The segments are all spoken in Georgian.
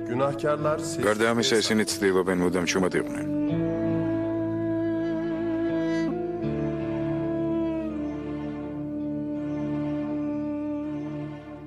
Günahkarlar გარდა ამისა ისინი ცდილობენ მუდამ ჩუმად იყვნენ.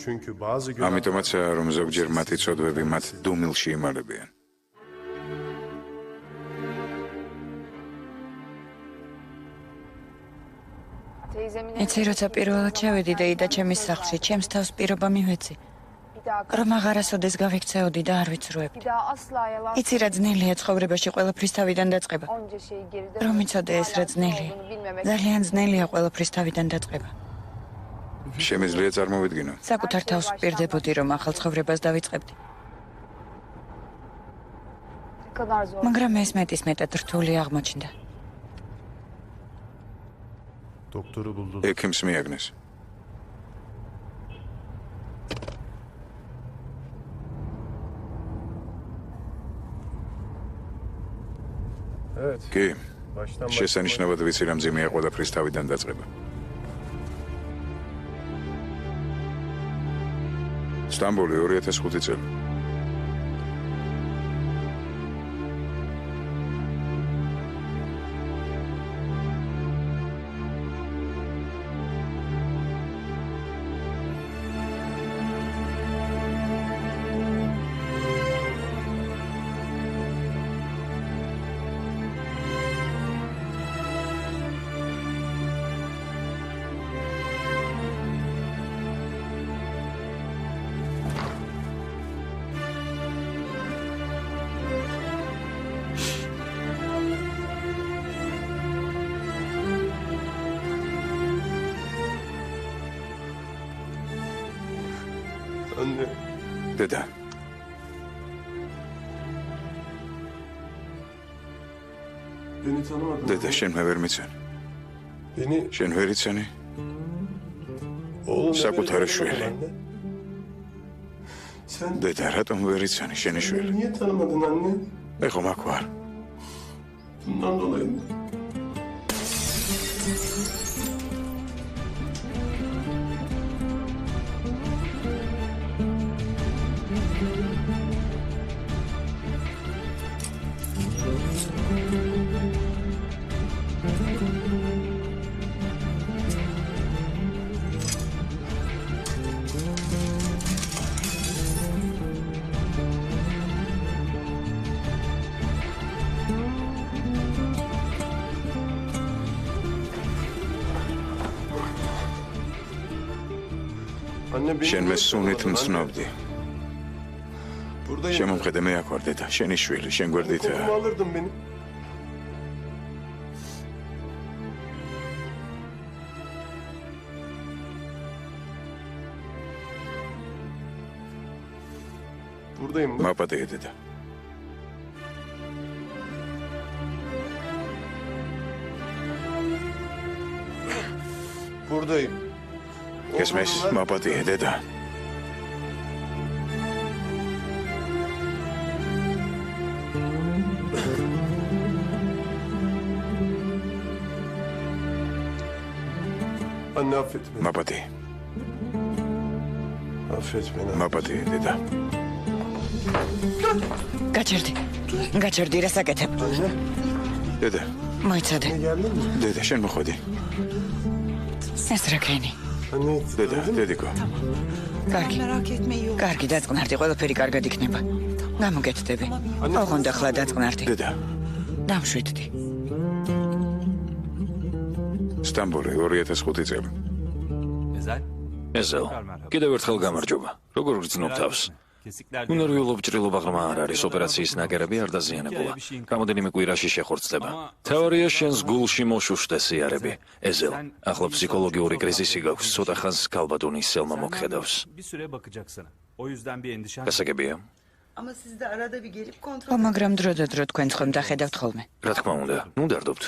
Çünkü bazı ამიტომაცაა რომ ზოგჯერ მათი ცოდვები მათ დუმილში იმალებიან. იცი, როცა პირველად შევედი და ჩემის სახლში, ჩემს თავს პირობა მივეცი, რომ აღარასოდეს გავიქცეოდი და არ ვიცრუებდი. იცი, რა ძნელია ცხოვრებაში ყველაფრის თავიდან დაწყება. რომ იცოდე ეს რა ძნელია. ძალიან ძნელია ყველაფრის თავიდან დაწყება. შემიძლია წარმოვიდგინო. საკუთარ თავს ვპირდებოდი, რომ ახალ ცხოვრებას დავიწყებდი. მაგრამ ეს მეტისმეტად რთული აღმოჩნდა. doktoru buldu. ექიმს მიაგნეს. Evet. კი, Baştan შესანიშნავად ვიცი რა მძიმეა ყველაფრის თავიდან დაწყება. სტამბოლი 2005 წელი. Anne. დედა, Beni tanımadın. დედა, შენ მე ვერ მიცანი. Beni შენ ვერ იცანი? oğlum Sakutları şöyle. Anne. Sen დედა, რატომ ვერ იცანი შენი შვილი? niye tanımadın anne? ეხო მაგ ვარ. Bundan dolayı mı? Anne beni შენ მე niye სუნით tanımadın, მცნობდი. anne? Buradayım. შემომხედე მე აქ ვარ დედა, შენი შვილი, შენ გვერდითაა. Kolumu alırdın beni. Buradayım bak. მაპატია დედა. Buradayım. გესმის? მაპატია დედა. Anne affet beni. მაპატია. Affet beni. მაპატია დედა. გაჩერდი, რას აკეთებ? Anne. დედა, მოიცადე, Geldin mi? დედა, შენ მოხვედი. ეს რა ქენი? Anne. დედა, დედიკო. კარგი. კარგი, დაწყნარდი, ყველაფერი კარგად იქნება. გამოგეთდები. ოღონდ ახლა დაწყნარდი. დედა, დამშვიდდი. სტამბოლი 2005 წელი. ეზელ, კიდევ ერთხელ გამარჯობა. როგორ გრძნობ თავს? უნერვიულობ ჭრილობა ღრმა არ არის, ოპერაციის ნაგერები არ დაზიანებულა. გამოდენიმე კვირაში შეხორცდება. თეორია შენს გულში მოშუშტე სიარები. ეზელ, ახლა ფსიქოლოგიური კრიზისი გაქვს, ცოტა ხანს ქალბატონის სელმა მოგხედავს. გასაგებია? Ama siz de arada bir gelip kontrol... მაგრამ დრო თქვენ ხომ დახედავთ ხოლმე. რა თქმა უნდა, ნუ დარდობთ.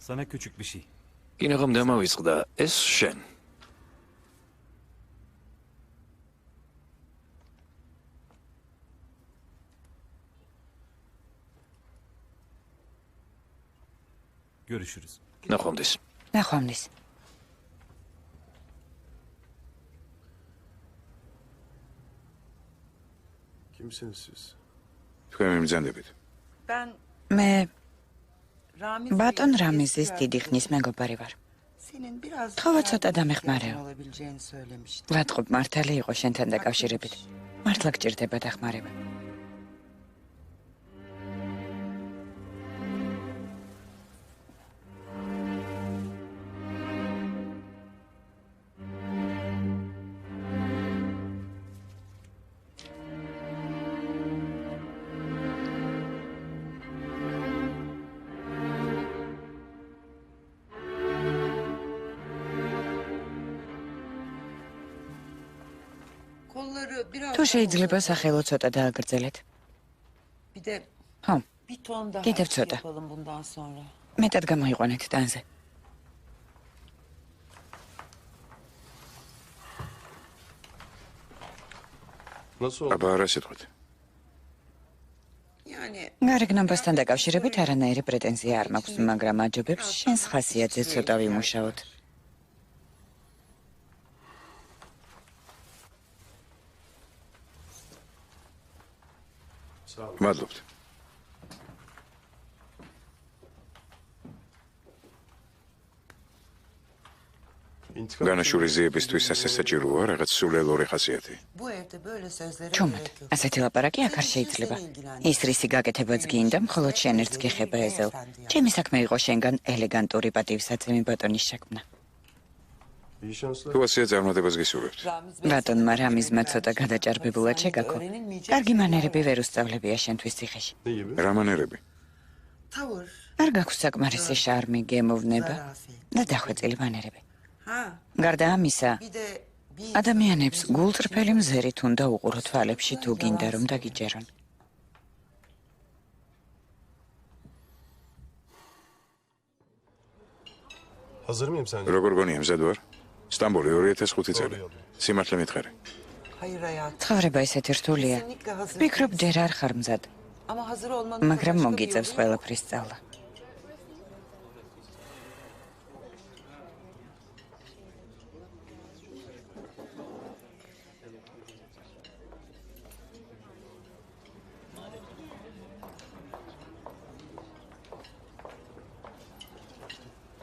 Sana küçük bir şey. კინაღამ დამავიწყდა, ეს შენ. Görüşürüz. ნახვამდის. ნახვამდის. Kimsiniz siz? თქვენ მიმძანდებით. Ben მე Ramiz ბატონ Bey'in რამიზის eski დიდი ხნის მეგობარი ვარ. senin biraz Tava yardıma ცოტა დამეხმარეო. ihtiyacın olabileceğini söylemişti. ვატყობ მართალი იყო შენთან დაკავშირებით. მართლა გჭირდება დახმარება. Kolları biraz თუ შეიძლება სახელო ცოტა დააგრძელეთ. Bir de ხო, bir ton daha Gidelim şey çöte. yapalım bundan sonra. მეტად გამოიყვანეთ ტანზე. Nasıl oldu? აბა არა სიტყვით. Yani გარეგნობასთან დაკავშირებით არანაირი პრეტენზია არ მაქვს, მაგრამ აჯობებს შენს ხასიათზე ცოტა ვიმუშაოთ. Sağ olun. მადლობთ. İntikam განაშურიზიებისთვის ასე საჭიროა რაღაც სულელორი ხასიათი. bu evde böyle sözlere ჩუმად, gerek yok. ასეთი ლაპარაკი აქ არ შეიძლება. ის რისი გაკეთებაც გინდა, მხოლოდ შენ ერთს გეხება ეზელ. ჩემი საქმე იყო შენგან ელეგანტური პატივსაცემი ბატონის შექმნა. İyi şanslar. თუ ასეა წარმატებას გისურვებთ. Ramiz Bey ბატონმა რამიზმა ცოტა გადაჭარბებულად შეგაქო. კარგი მანერები ვერ უსწავლებია შენთვის ციხეში. Ne gibi? რა მანერები? tavır, არ გაქვს საკმარისი შარმი, გემოვნება zarafet. და დახვეწილი მანერები. Ha, გარდა ამისა, bir de bir ადამიანებს გულწრფელი მზერით უნდა უყურო თვალებში თუ გინდა რომ დაგიჯერონ. Hazır mıyım sence? როგორ გონია მზად ვარ? სტამბოლი 2005 წელი. სიმართლე მითხარი. hayır hayat. ცხოვრება ისეთი რთულია. Kesinlikle hazır. ვფიქრობ, ჯერ არ ხარ მზად, Ama hazır olmanın da მაგრამ başka bir მოგიწევს yolu yok. ყველაფრის სწავლა.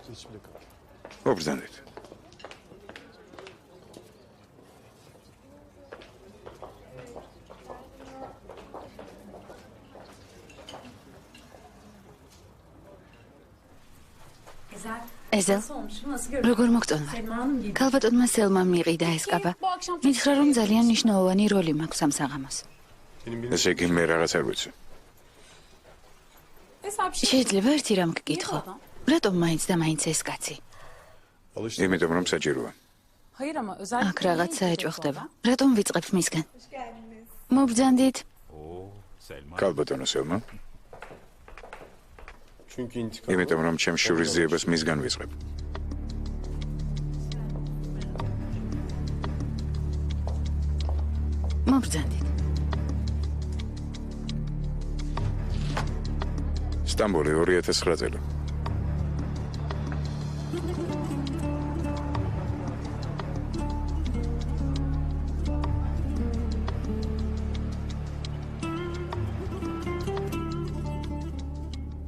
Hiçbir kal. მობრძანდით. ეზელ, როგორ მოგწონვარ? ქალბატონმა სელმა მიყიდა ეს კაბა. მითხრა რომ ძალიან მნიშვნელოვანი როლი მაქვს ამ საღამოს. Benim ესე იგი მე რაღაც არ ვიცი. შეიძლება ერთი რამ გკითხო. რატომ მაინც და მაინც ეს კაცი? alıştım. იმიტომ რომ საჭიროა. აქ რაღაც საეჭვო ხდება. რატომ ვიწყებთ მისგან? მობრძანდით. ქალბატონო სელმა, Çünkü intikam. იმიტომ რომ ჩემს შურისძიებას მისგან ვიწყებ. მობრძანდით. სტამბოლი 2009 წელი.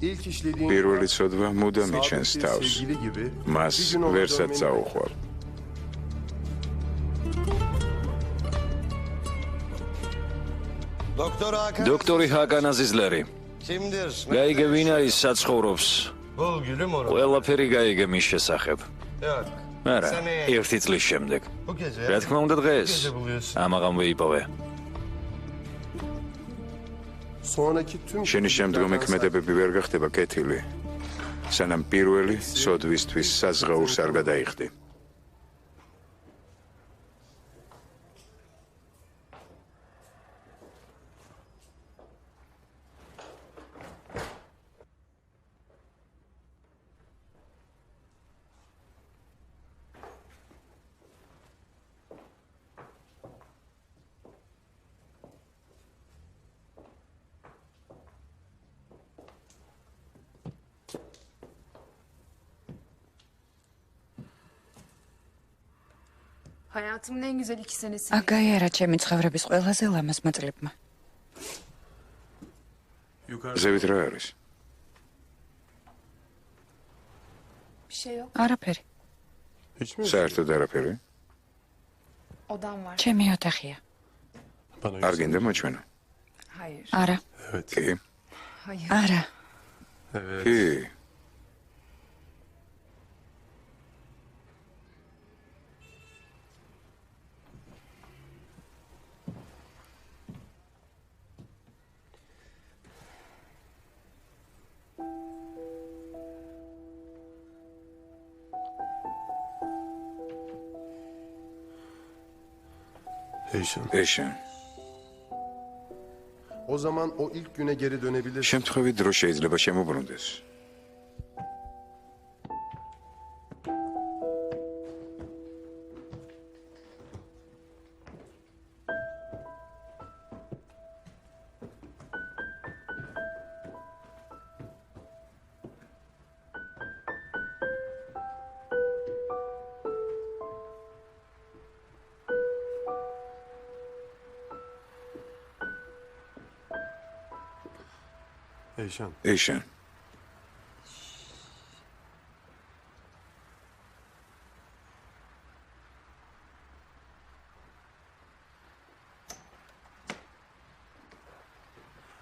İlk işlediğin პირველი ცოდვა მუდამ sadık იჩენს bir თავს. sevgili gibi მას bir gün ვერსად olacağım წაუხვალ. Doktor Hakan დოქტორი ჰაკანა ზიზლერი. kimdir? გაიგე ვინ არის საცხოვრობს? Bulgülüm onu. ყველაფერი გაიგე მის შესახებ. Yok. არა, ერთი წლის შემდეგ. Bu gece. რა თქმა უნდა დღეს. Gece buluyorsun. ამაღამ ვეიპოვე. Sonraki tüm შენი შემდგომი ქმედებები ვერ გახდება კეთილი. სანამ პირველი სოდვისთვის საზღაურს არ გადაიხდი. Hayatımın en güzel 2 senesi. აგაიარა ჩემი ცხოვრების ყველაზე ლამაზმა წლებმა. Yukarıda ზევით რა არის? არაფერი. hiç mi? საერთოდ არაფერი? ჩემი ოთახია. Bana არ გინდა მოჩვენა? არა. Evet. კი. არა. Evet. კი. Eyşan. ეშან. O zaman o ilk güne geri dönebilirsin. შემთხვევით დრო შეიძლება შემოbrunდეს. Eyşan. ეშან.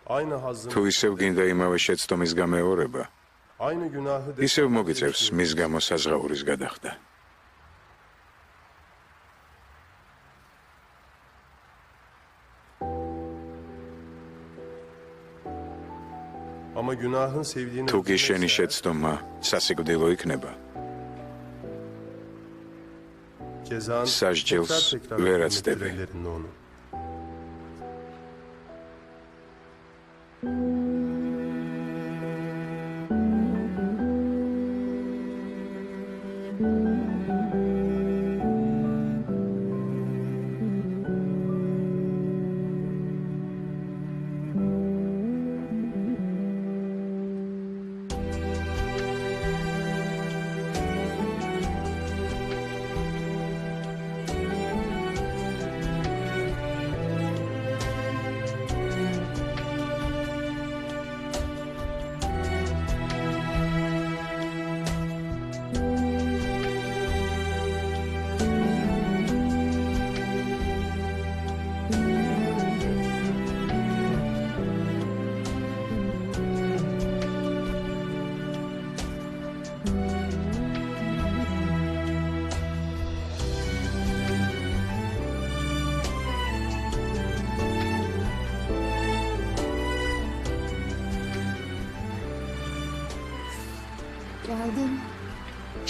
Aynı hazın, თუ ისევ გინდა იმავე შეცდომის გამეორება, aynı günahı ისევ მოგიწევს მის გამო საზღაურის გადახდა. Ama günahın sevdiğini თუ კი შენი შეცდომა სასიკვდილო იქნება, cezan სასჯელს tekrar ვერ tekrar აცდები. ellerinde onu.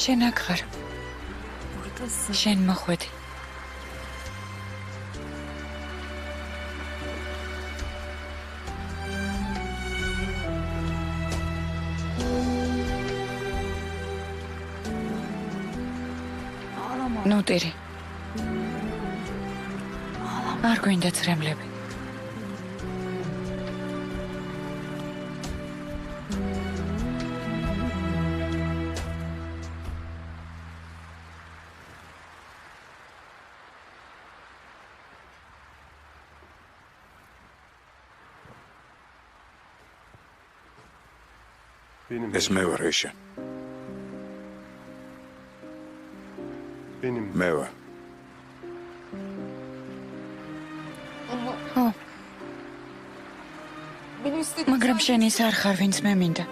შენ აქ ხარ. შენ მოხვედი. ნუ ტირი. არ გვინდა ცრემლები. Benim, ეს მე ვარ ეშან. benim. მე ვარ. მაგრამ შენ ის არ ხარ, ვინც მე მინდა.